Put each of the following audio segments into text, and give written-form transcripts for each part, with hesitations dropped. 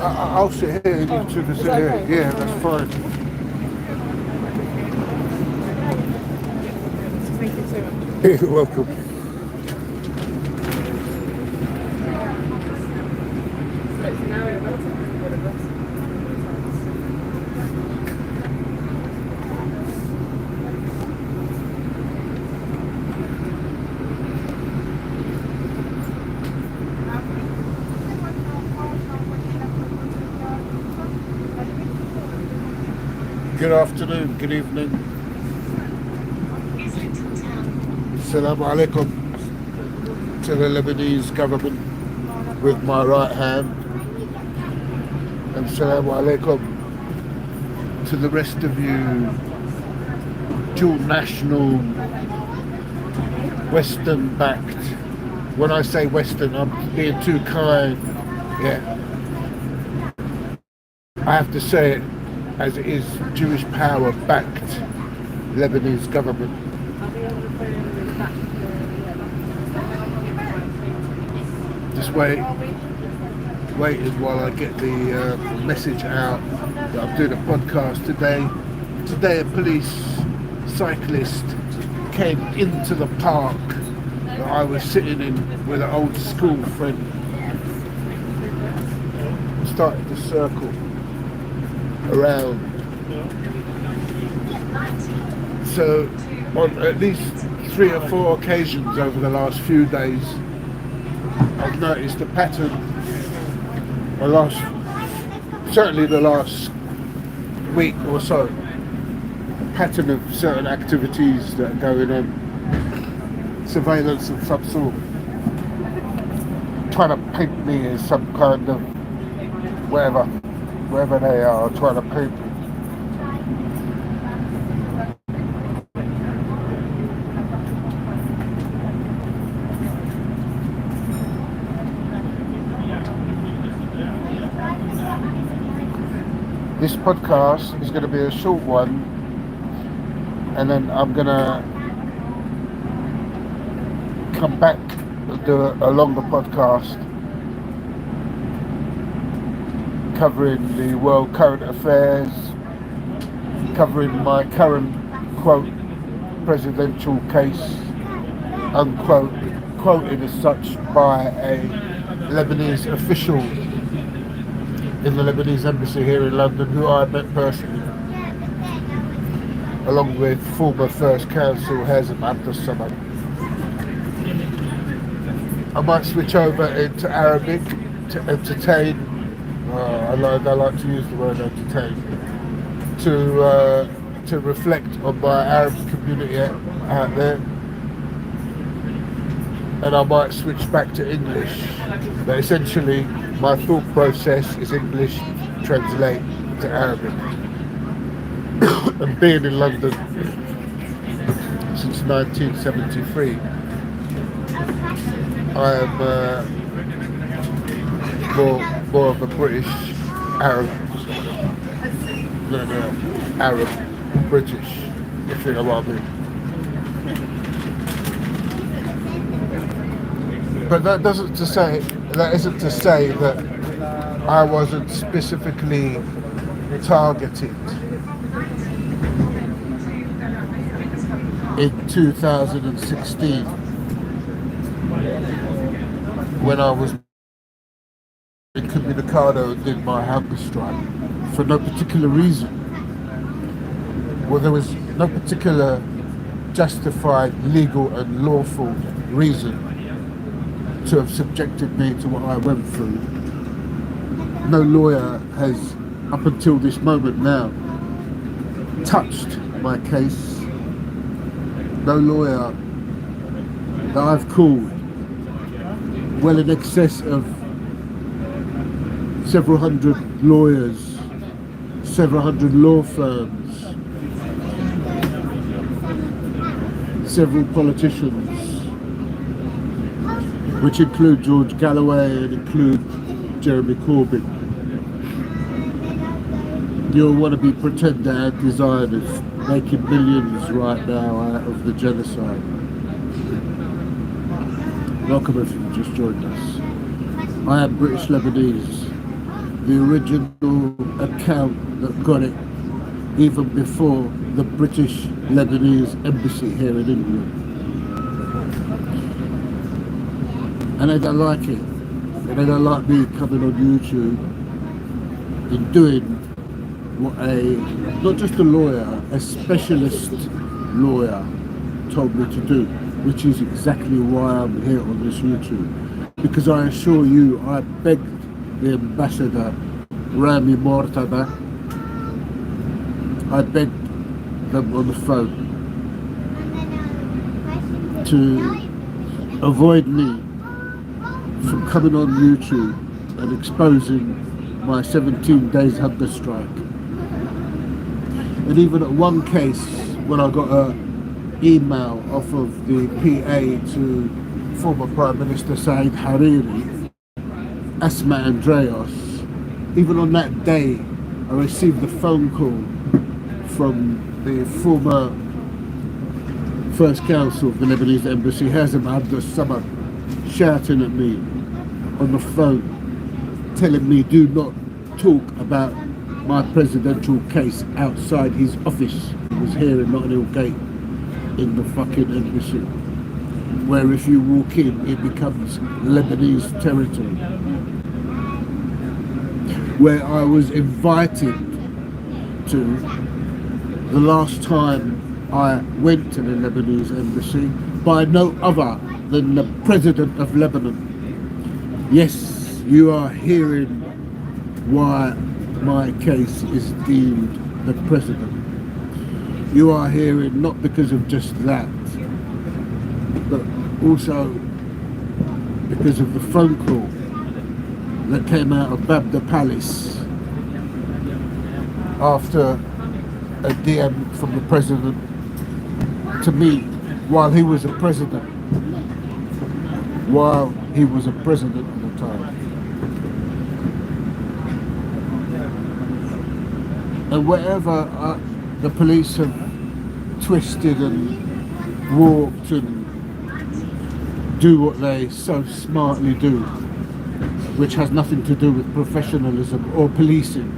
I'll sit here. You two can sit here. okay? Yeah, that's fine. Thank you so much. You're welcome. Good afternoon, good evening. Assalamu alaikum to the Lebanese government with my right hand. And assalamu alaikum to the rest of you dual national Western backed. When I say Western, I'm being too kind. Yeah. I have to say it as it is, Jewish power backed Lebanese government. Just waiting while I get the message out that I'm doing a podcast today. Today a police cyclist came into the park that I was sitting in with an old school friend. Started to circle around. So on at least 3 or 4 occasions over the last few days, I've noticed a pattern. Certainly the last week or so, a pattern of certain activities that are going on, surveillance of some sort, trying to paint me as some kind of wherever they are, trying to paint me. This podcast is going to be a short one, and then I'm going to come back and do a longer podcast covering the world current affairs, covering my current, quote, presidential case, unquote, quoted as such by a Lebanese official in the Lebanese embassy here in London, who I met personally, along with former First Consul Hazem Abdus Samad. I might switch over into Arabic to entertain. I like to use the word entertain to reflect on my Arab community out there, and I might switch back to English. But essentially, my thought process is English translate to Arabic. And being in London since 1973, I am more of a British Arab than Arab British, if you know what I mean. But that isn't to say that I wasn't specifically targeted in 2016 when I was incommunicado and did my hunger strike for no particular reason. Well, there was no particular justified, legal and lawful reason to have subjected me to what I went through. No lawyer has, up until this moment now, touched my case. No lawyer that I've called, well in excess of several hundred lawyers, several hundred law firms, several politicians, which include George Galloway and include Jeremy Corbyn. Your wannabe pretender anti-Zionist making millions right now out of the genocide. Welcome if you've just joined us. I am British Lebanese, the original account that got it even before the British Lebanese embassy here in England. And they don't like it. And they don't like me coming on YouTube and doing what not just a lawyer, a specialist lawyer told me to do, which is exactly why I'm here on this YouTube. Because I assure you, I begged the ambassador, Rami Mortada, I begged them on the phone to avoid me from coming on YouTube and exposing my 17 days hunger strike. And even at one case, when I got an email off of the PA to former Prime Minister Saeed Hariri, Asma Andreas, even on that day I received a phone call from the former First Consul of the Lebanese Embassy, Hazem Abdus Samad, shouting at me on the phone, telling me do not talk about my presidential case outside his office. He was here in Notting Hill Gate in the fucking embassy, where if you walk in it becomes Lebanese territory, where I was invited to the last time I went to the Lebanese embassy by no other than the President of Lebanon. Yes, you are hearing why my case is deemed the President. You are hearing not because of just that, but also because of the phone call that came out of Babda Palace after a DM from the President to me while he was a president. While he was a president at the time. And wherever the police have twisted and warped and do what they so smartly do, which has nothing to do with professionalism or policing,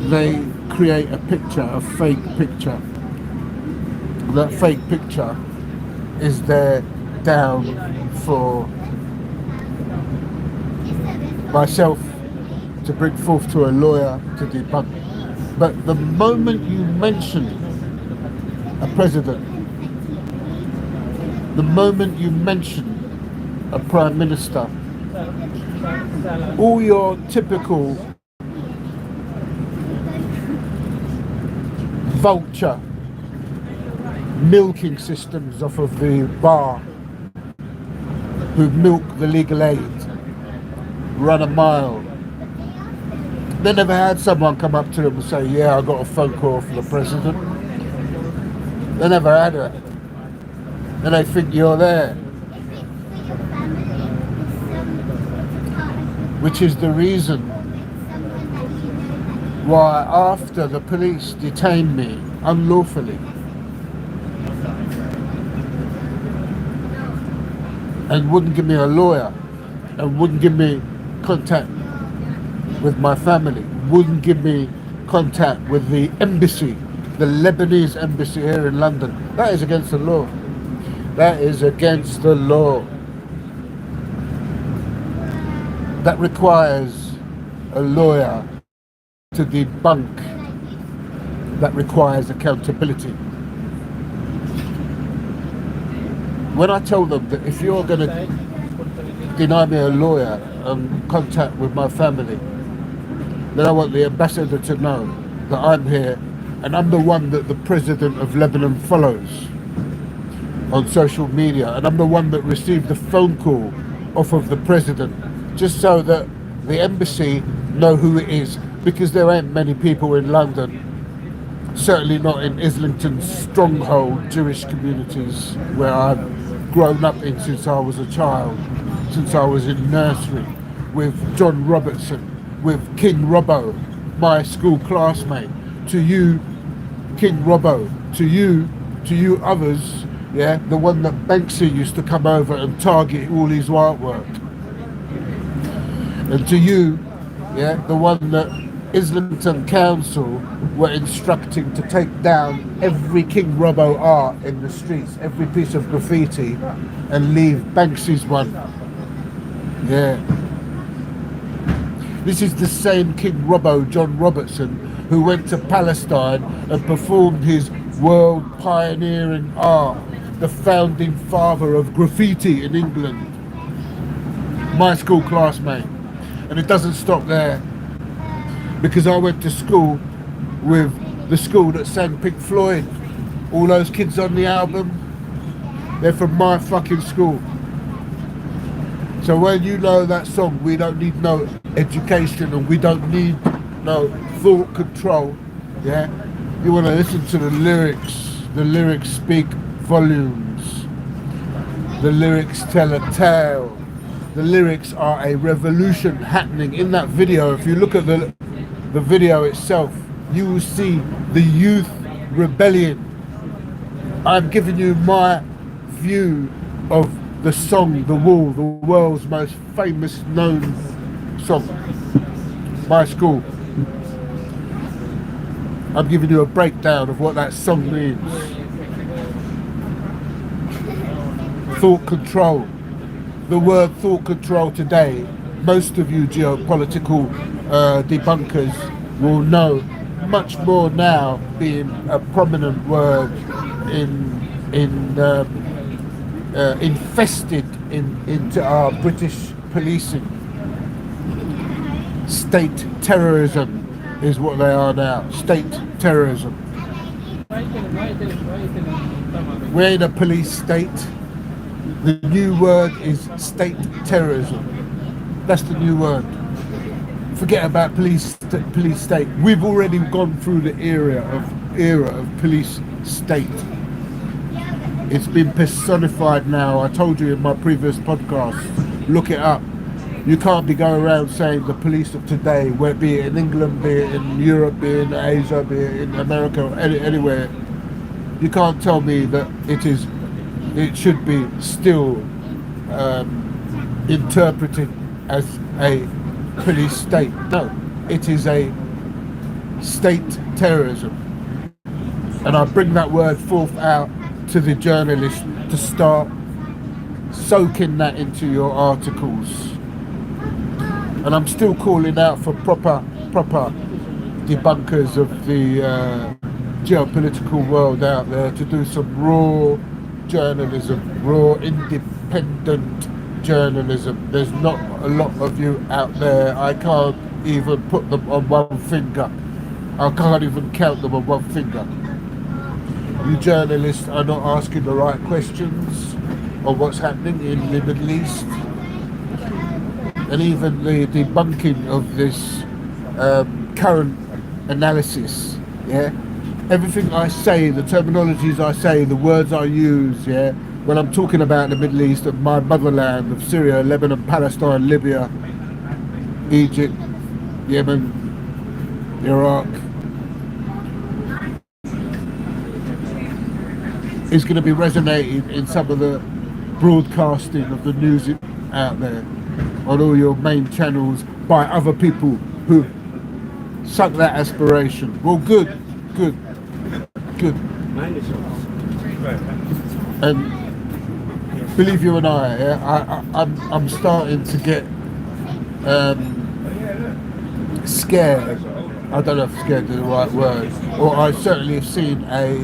they create a picture, a fake picture. That fake picture is there down for myself to bring forth to a lawyer to debunk. But the moment you mention a president, the moment you mention a prime minister, all your typical vulture milking systems off of the bar who milk the legal aid run a mile. They never had someone come up to them and say, yeah, I got a phone call from the president. They never had it. And they think you're there. Which is the reason why after the police detained me unlawfully and wouldn't give me a lawyer and wouldn't give me contact with my family, wouldn't give me contact with the embassy, the Lebanese embassy here in London. That is against the law. That is against the law. That requires a lawyer to debunk. That requires accountability. When I told them that if you're going to deny me a lawyer and contact with my family, then I want the ambassador to know that I'm here and I'm the one that the President of Lebanon follows on social media, and I'm the one that received the phone call off of the President, just so that the embassy know who it is, because there ain't many people in London, certainly not in Islington's stronghold Jewish communities where I've grown up in since I was a child, since I was in nursery, with John Robertson, with King Robbo, my school classmate. To you, King Robbo, to you others, yeah, the one that Banksy used to come over and target all his artwork. And to you, yeah, the one that Islington Council were instructing to take down every King Robbo art in the streets, every piece of graffiti, and leave Banksy's one. Yeah. This is the same King Robbo, John Robertson, who went to Palestine and performed his world pioneering art, the founding father of graffiti in England. My school classmate. And it doesn't stop there, because I went to school with the school that sang Pink Floyd. All those kids on the album, they're from my fucking school. So when you know that song, we don't need no education and we don't need no thought control, yeah? You want to listen to the lyrics. The lyrics speak volumes. The lyrics tell a tale. The lyrics are a revolution happening in that video. If you look at the video itself, you will see the youth rebellion. I'm giving you my view of the song The Wall, the world's most famous known song. My school. I'm giving you a breakdown of what that song means. Thought control. The word thought control today, most of you geopolitical debunkers will know much more now, being a prominent word infested into our British policing. State terrorism is what they are now. State terrorism. We ain't a police state. The new word is state terrorism. That's the new word. Forget about police state. We've already gone through the era of police state. It's been personified now. I told you in my previous podcast, look it up. You can't be going around saying the police of today, whether be it in England, be it in Europe, be it in Asia, be it in America, anywhere. You can't tell me that it should be still interpreted as a police state. No, it is a state terrorism. And I bring that word forth out to the journalists to start soaking that into your articles. And I'm still calling out for proper debunkers of the geopolitical world out there to do some raw journalism, raw independent journalism. There's not a lot of you out there. I can't even put them on one finger. I can't even count them on one finger. You journalists are not asking the right questions on what's happening in the Middle East. And even the debunking of this current analysis, yeah? Everything I say, the terminologies I say, the words I use, yeah? When I'm talking about the Middle East and my motherland of Syria, Lebanon, Palestine, Libya, Egypt, Yemen, Iraq, is going to be resonating in some of the broadcasting of the news out there on all your main channels by other people who suck that aspiration. Well, good. And believe you and I, yeah, I'm starting to get scared. I don't know if scared is the right word, or I certainly have seen a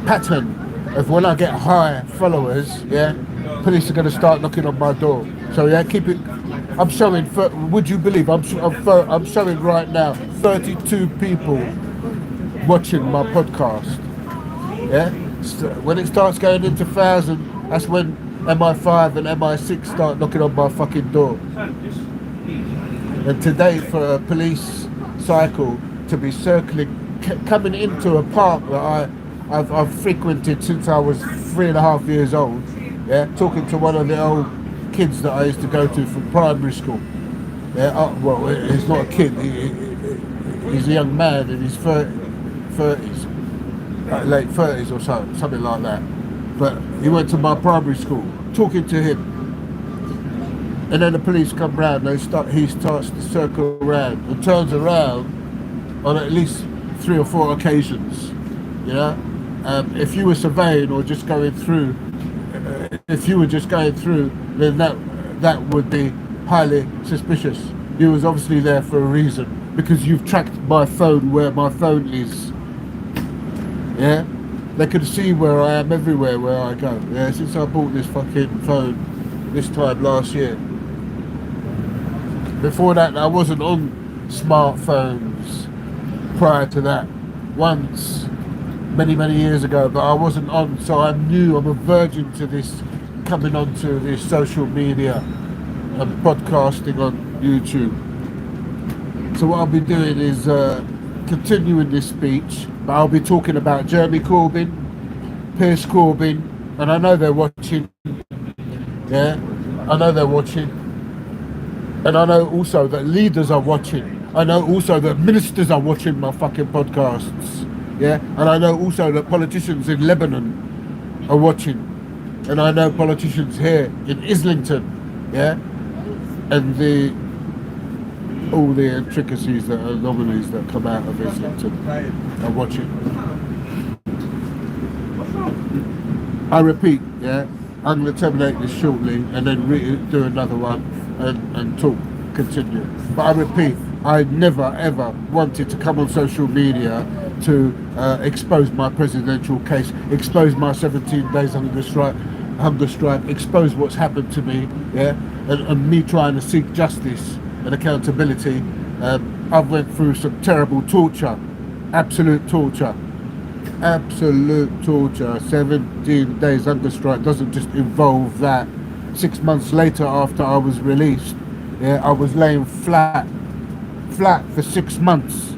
pattern of when I get high followers, yeah, police are going to start knocking on my door. So yeah, keep it. I'm showing. Would you believe I'm showing right now 32 people watching my podcast. Yeah, so when it starts going into 1,000, that's when MI5 and MI6 start knocking on my fucking door. And today, for a police cycle to be circling, coming into a park that I've frequented since I was 3.5 years old, yeah, talking to one of the old kids that I used to go to from primary school. Yeah, well, he's not a kid, he's a young man in his 30s, late 30s or so, something like that. But he went to my primary school, talking to him. And then the police come round, he starts to circle around and turns around on at least 3 or 4 occasions. Yeah? If you were surveying or just going through, then that would be highly suspicious. You was obviously there for a reason, because you've tracked my phone where my phone is. Yeah? They could see where I am everywhere where I go. Yeah, since I bought this fucking phone this time last year. Before that, I wasn't on smartphones prior to that. Once, many years ago, but I wasn't on, so I'm a virgin to this, coming onto this social media and podcasting on YouTube. So what I'll be doing is continuing this speech, but I'll be talking about Jeremy Corbyn, Piers Corbyn, and I know they're watching. Yeah, I know they're watching. And I know also that leaders are watching. I know also that ministers are watching my fucking podcasts. Yeah, and I know also that politicians in Lebanon are watching. And I know politicians here in Islington, yeah, and all the intricacies, the anomalies that come out of Islington are watching. I repeat, yeah, I'm going to terminate this shortly and then do another one and talk, continue. But I repeat, I never ever wanted to come on social media to expose my presidential case, expose my 17 days hunger strike, expose what's happened to me, yeah, and me trying to seek justice and accountability. I've went through some terrible torture, absolute torture. 17 days hunger strike doesn't just involve that. 6 months later, after I was released, yeah, I was laying flat for 6 months.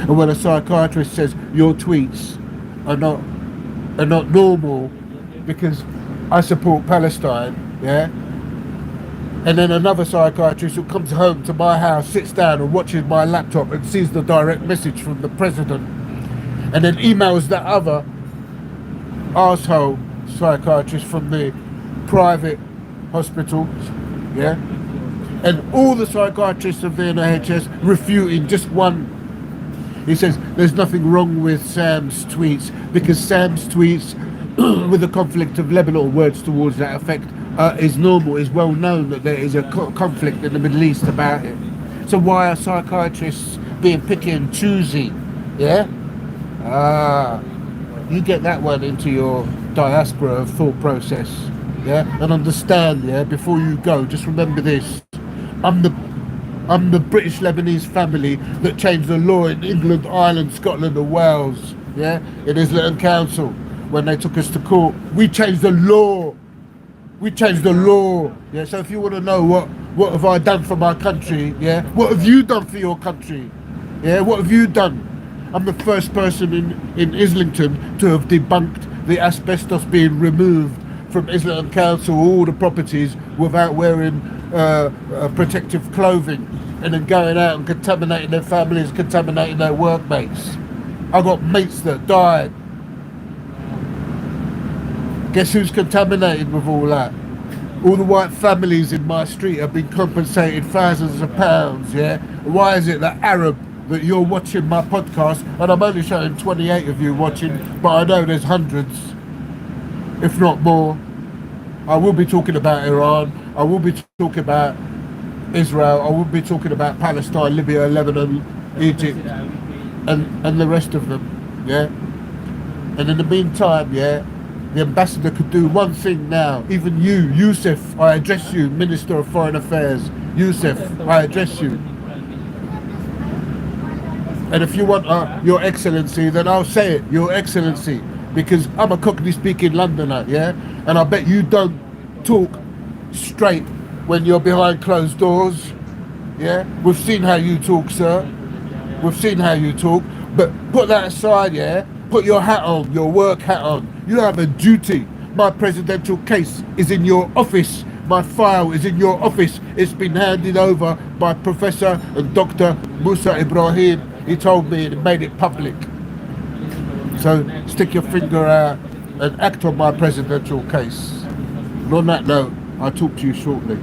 And when a psychiatrist says your tweets are not normal because I support Palestine, yeah, and then another psychiatrist who comes home to my house, sits down and watches my laptop and sees the direct message from the president, and then emails that other arsehole psychiatrist from the private hospitals, yeah, and all the psychiatrists of the NHS refuting just one. He says there's nothing wrong with Sam's tweets because Sam's tweets with the conflict of Lebanon, or words towards that effect, is normal. It's well known that there is a conflict in the Middle East about it. So why are psychiatrists being picky and choosy? Yeah? You get that one into your diaspora of thought process. Yeah? And understand, yeah, before you go, just remember this. I'm the British Lebanese family that changed the law in England, Ireland, Scotland and Wales, yeah, in Islington Council. When they took us to court, we changed the law. Yeah, so if you want to know what have I done for my country, yeah, what have you done for your country? Yeah, what have you done? I'm the first person in Islington to have debunked the asbestos being removed from Islington Council, all the properties, without wearing protective clothing, and then going out and contaminating their families, contaminating their workmates. I got mates that died. Guess who's contaminated with all that? All the white families in my street have been compensated thousands of pounds, yeah? Why is it that Arab, that you're watching my podcast, and I'm only showing 28 of you watching, but I know there's hundreds, if not more. I will be talking about Iran, I will be talking about Israel, I will be talking about Palestine, Libya, Lebanon, Egypt, and the rest of them, yeah? And in the meantime, yeah, the ambassador could do one thing now. Even you, Youssef, I address you, Minister of Foreign Affairs. Youssef, I address you. And if you want Your Excellency, then I'll say it, Your Excellency, because I'm a Cockney-speaking Londoner, yeah? And I bet you don't talk straight when you're behind closed doors, yeah? We've seen how you talk, sir. We've seen how you talk. But put that aside, yeah? Put your hat on, your work hat on. You have a duty. My presidential case is in your office. My file is in your office. It's been handed over by Professor and Dr. Musa Ibrahim. He told me and made it public. So stick your finger out and act on my presidential case. And on that note, I'll talk to you shortly.